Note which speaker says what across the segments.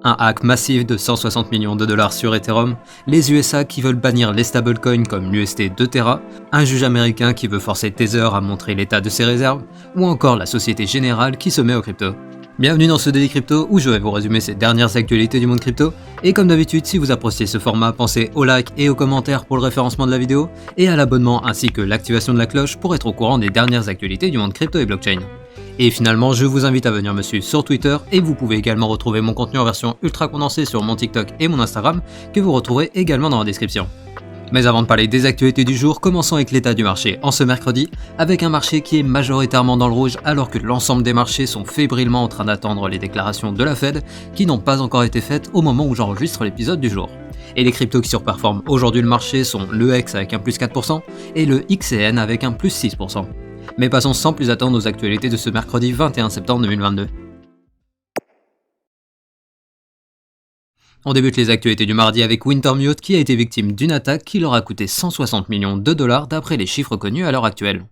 Speaker 1: Un hack massif de 160 millions de dollars sur Ethereum, les USA qui veulent bannir les stablecoins comme l'UST de Terra, un juge américain qui veut forcer Tether à montrer l'état de ses réserves, ou encore la Société Générale qui se met aux crypto. Bienvenue dans ce Daily Crypto où je vais vous résumer ces dernières actualités du monde crypto, et comme d'habitude si vous appréciez ce format, pensez au like et aux commentaires pour le référencement de la vidéo, et à l'abonnement ainsi que l'activation de la cloche pour être au courant des dernières actualités du monde crypto et blockchain. Et finalement, je vous invite à venir me suivre sur Twitter et vous pouvez également retrouver mon contenu en version ultra condensée sur mon TikTok et mon Instagram que vous retrouverez également dans la description. Mais avant de parler des actualités du jour, commençons avec l'état du marché en ce mercredi, avec un marché qui est majoritairement dans le rouge alors que l'ensemble des marchés sont fébrilement en train d'attendre les déclarations de la Fed qui n'ont pas encore été faites au moment où j'enregistre l'épisode du jour. Et les cryptos qui surperforment aujourd'hui le marché sont le X avec un plus 4% et le XCN avec un plus 6%. Mais passons sans plus attendre aux actualités de ce mercredi 21 septembre 2022. On débute les actualités du mardi avec Wintermute qui a été victime d'une attaque qui leur a coûté 160 millions de dollars d'après les chiffres connus à l'heure actuelle.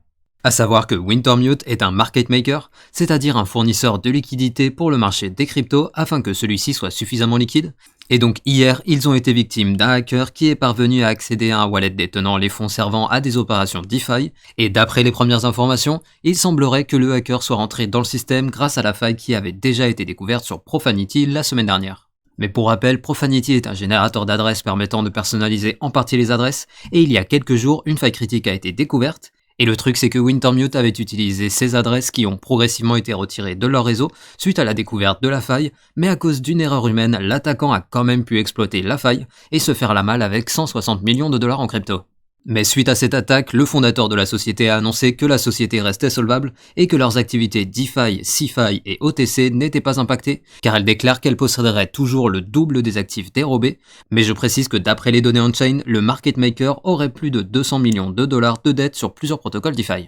Speaker 1: A savoir que Wintermute est un market maker, c'est-à-dire un fournisseur de liquidités pour le marché des cryptos afin que celui-ci soit suffisamment liquide. Et donc hier, ils ont été victimes d'un hacker qui est parvenu à accéder à un wallet détenant les fonds servant à des opérations DeFi, et d'après les premières informations, il semblerait que le hacker soit rentré dans le système grâce à la faille qui avait déjà été découverte sur Profanity la semaine dernière. Mais pour rappel, Profanity est un générateur d'adresses permettant de personnaliser en partie les adresses, et il y a quelques jours, une faille critique a été découverte, et le truc c'est que Wintermute avait utilisé ces adresses qui ont progressivement été retirées de leur réseau suite à la découverte de la faille, mais à cause d'une erreur humaine, l'attaquant a quand même pu exploiter la faille et se faire la malle avec 160 millions de dollars en crypto. Mais suite à cette attaque, le fondateur de la société a annoncé que la société restait solvable et que leurs activités DeFi, CeFi et OTC n'étaient pas impactées, car elle déclare qu'elle posséderait toujours le double des actifs dérobés, mais je précise que d'après les données on-chain, le market maker aurait plus de 200 millions de dollars de dettes sur plusieurs protocoles DeFi.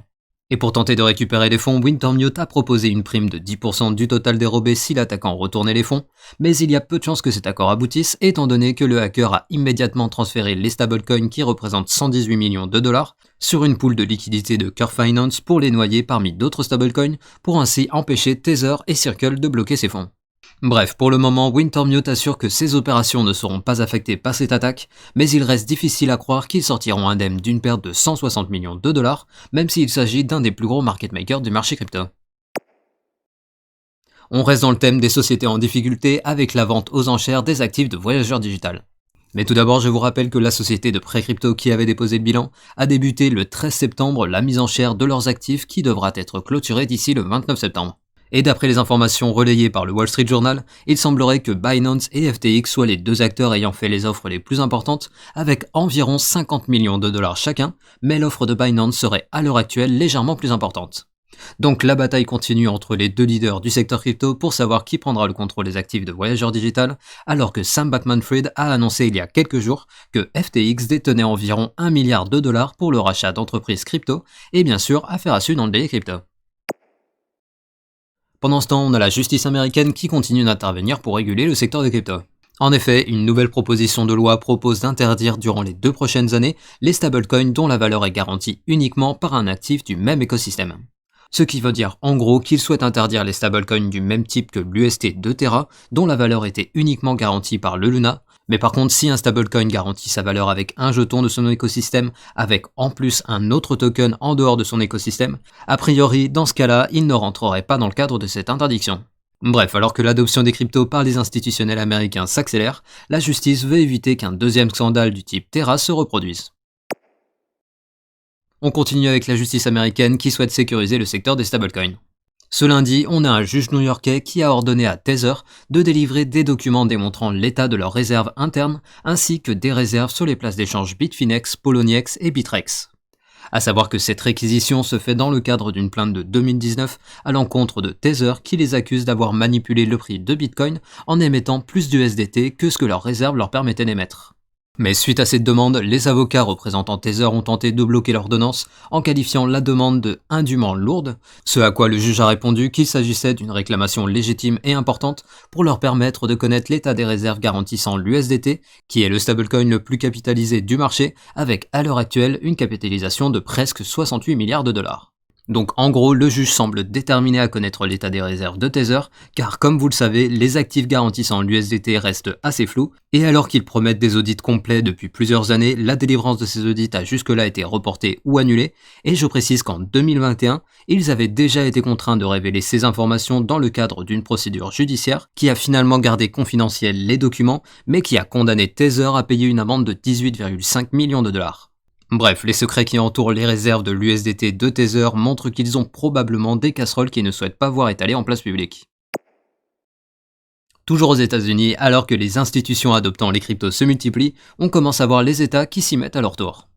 Speaker 1: Et pour tenter de récupérer les fonds, Wintermute a proposé une prime de 10% du total dérobé si l'attaquant retournait les fonds, mais il y a peu de chances que cet accord aboutisse étant donné que le hacker a immédiatement transféré les stablecoins qui représentent 118 millions de dollars sur une pool de liquidité de Curve Finance pour les noyer parmi d'autres stablecoins pour ainsi empêcher Tether et Circle de bloquer ces fonds. Bref, pour le moment, Wintermute assure que ces opérations ne seront pas affectées par cette attaque, mais il reste difficile à croire qu'ils sortiront indemnes d'une perte de 160 millions de dollars, même s'il s'agit d'un des plus gros market makers du marché crypto. On reste dans le thème des sociétés en difficulté avec la vente aux enchères des actifs de Voyager Digital. Mais tout d'abord, je vous rappelle que la société de prêt crypto qui avait déposé le bilan a débuté le 13 septembre la mise en chaire de leurs actifs qui devra être clôturée d'ici le 29 septembre. Et d'après les informations relayées par le Wall Street Journal, il semblerait que Binance et FTX soient les deux acteurs ayant fait les offres les plus importantes, avec environ 50 millions de dollars chacun, mais l'offre de Binance serait à l'heure actuelle légèrement plus importante. Donc la bataille continue entre les deux leaders du secteur crypto pour savoir qui prendra le contrôle des actifs de Voyager Digital, alors que Sam Bankman-Fried a annoncé il y a quelques jours que FTX détenait environ 1 milliard de dollars pour le rachat d'entreprises crypto, et bien sûr, affaire à suivre dans le Daily Crypto. Pendant ce temps, on a la justice américaine qui continue d'intervenir pour réguler le secteur des cryptos. En effet, une nouvelle proposition de loi propose d'interdire durant les 2 prochaines années les stablecoins dont la valeur est garantie uniquement par un actif du même écosystème. Ce qui veut dire en gros qu'ils souhaitent interdire les stablecoins du même type que l'UST de Terra dont la valeur était uniquement garantie par le Luna, mais par contre si un stablecoin garantit sa valeur avec un jeton de son écosystème avec en plus un autre token en dehors de son écosystème, a priori dans ce cas-là il ne rentrerait pas dans le cadre de cette interdiction. Bref, alors que l'adoption des cryptos par les institutionnels américains s'accélère, la justice veut éviter qu'un deuxième scandale du type Terra se reproduise. On continue avec la justice américaine qui souhaite sécuriser le secteur des stablecoins. Ce lundi, on a un juge new-yorkais qui a ordonné à Tether de délivrer des documents démontrant l'état de leurs réserves internes ainsi que des réserves sur les places d'échange Bitfinex, Poloniex et Bitrex. A savoir que cette réquisition se fait dans le cadre d'une plainte de 2019 à l'encontre de Tether qui les accuse d'avoir manipulé le prix de Bitcoin en émettant plus d'USDT que ce que leurs réserves leur permettaient d'émettre. Mais suite à cette demande, les avocats représentant Tether ont tenté de bloquer l'ordonnance en qualifiant la demande de indûment lourde, ce à quoi le juge a répondu qu'il s'agissait d'une réclamation légitime et importante pour leur permettre de connaître l'état des réserves garantissant l'USDT, qui est le stablecoin le plus capitalisé du marché, avec à l'heure actuelle une capitalisation de presque 68 milliards de dollars. Donc en gros, le juge semble déterminé à connaître l'état des réserves de Tether, car comme vous le savez, les actifs garantissant l'USDT restent assez flous, et alors qu'ils promettent des audits complets depuis plusieurs années, la délivrance de ces audits a jusque-là été reportée ou annulée, et je précise qu'en 2021, ils avaient déjà été contraints de révéler ces informations dans le cadre d'une procédure judiciaire qui a finalement gardé confidentiels les documents, mais qui a condamné Tether à payer une amende de 18,5 millions de dollars. Bref, les secrets qui entourent les réserves de l'USDT de Tether montrent qu'ils ont probablement des casseroles qu'ils ne souhaitent pas voir étalées en place publique. Toujours aux États-Unis, alors que les institutions adoptant les cryptos se multiplient, on commence à voir les États qui s'y mettent à leur tour.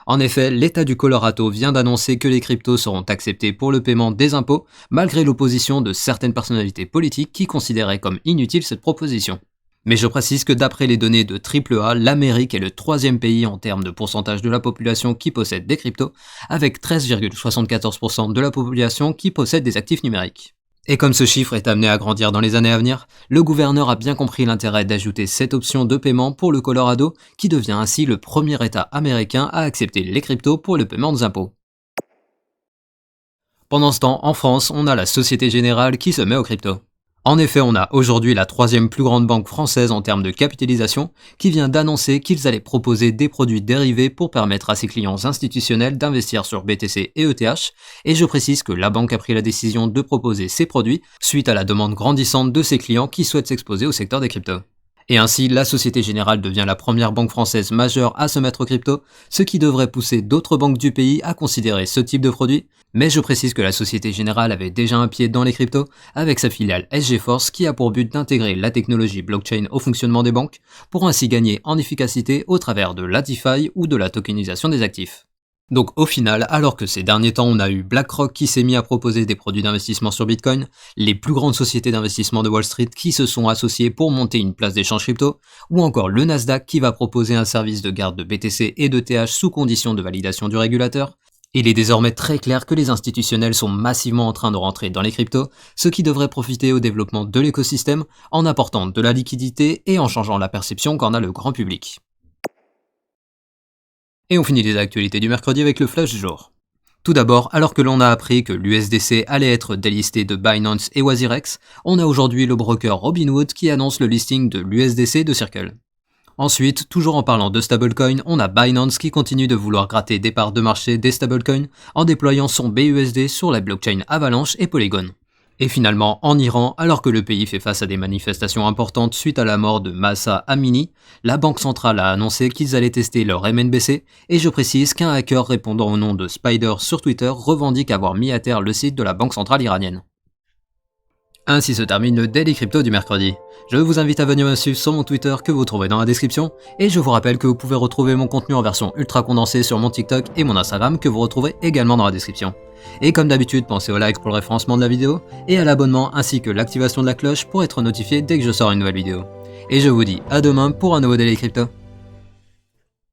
Speaker 1: En effet, l'État du Colorado vient d'annoncer que les cryptos seront acceptés pour le paiement des impôts, malgré l'opposition de certaines personnalités politiques qui considéraient comme inutile cette proposition. Mais je précise que d'après les données de AAA, l'Amérique est le 3e pays en termes de pourcentage de la population qui possède des cryptos, avec 13,74% de la population qui possède des actifs numériques. Et comme ce chiffre est amené à grandir dans les années à venir, le gouverneur a bien compris l'intérêt d'ajouter cette option de paiement pour le Colorado, qui devient ainsi le premier État américain à accepter les cryptos pour le paiement des impôts. Pendant ce temps, en France, on a la Société Générale qui se met aux cryptos. En effet, on a aujourd'hui la 3e plus grande banque française en termes de capitalisation qui vient d'annoncer qu'ils allaient proposer des produits dérivés pour permettre à ses clients institutionnels d'investir sur BTC et ETH, et je précise que la banque a pris la décision de proposer ces produits suite à la demande grandissante de ses clients qui souhaitent s'exposer au secteur des cryptos. Et ainsi, la Société Générale devient la première banque française majeure à se mettre aux cryptos, ce qui devrait pousser d'autres banques du pays à considérer ce type de produit. Mais je précise que la Société Générale avait déjà un pied dans les cryptos, avec sa filiale SG Force qui a pour but d'intégrer la technologie blockchain au fonctionnement des banques, pour ainsi gagner en efficacité au travers de la DeFi ou de la tokenisation des actifs. Donc au final, alors que ces derniers temps on a eu BlackRock qui s'est mis à proposer des produits d'investissement sur Bitcoin, les plus grandes sociétés d'investissement de Wall Street qui se sont associées pour monter une place d'échange crypto, ou encore le Nasdaq qui va proposer un service de garde de BTC et d'ETH sous condition de validation du régulateur, il est désormais très clair que les institutionnels sont massivement en train de rentrer dans les cryptos, ce qui devrait profiter au développement de l'écosystème en apportant de la liquidité et en changeant la perception qu'en a le grand public. Et on finit les actualités du mercredi avec le flash du jour. Tout d'abord, alors que l'on a appris que l'USDC allait être délisté de Binance et WazirX, on a aujourd'hui le broker Robinhood qui annonce le listing de l'USDC de Circle. Ensuite, toujours en parlant de stablecoin, on a Binance qui continue de vouloir gratter des parts de marché des stablecoins en déployant son BUSD sur la blockchain Avalanche et Polygon. Et finalement, en Iran, alors que le pays fait face à des manifestations importantes suite à la mort de Mahsa Amini, la banque centrale a annoncé qu'ils allaient tester leur MNBC, et je précise qu'un hacker répondant au nom de Spider sur Twitter revendique avoir mis à terre le site de la banque centrale iranienne. Ainsi se termine le Daily Crypto du mercredi. Je vous invite à venir me suivre sur mon Twitter que vous trouverez dans la description, et je vous rappelle que vous pouvez retrouver mon contenu en version ultra condensée sur mon TikTok et mon Instagram que vous retrouverez également dans la description. Et comme d'habitude, pensez au like pour le référencement de la vidéo, et à l'abonnement ainsi que l'activation de la cloche pour être notifié dès que je sors une nouvelle vidéo. Et je vous dis à demain pour un nouveau Daily Crypto.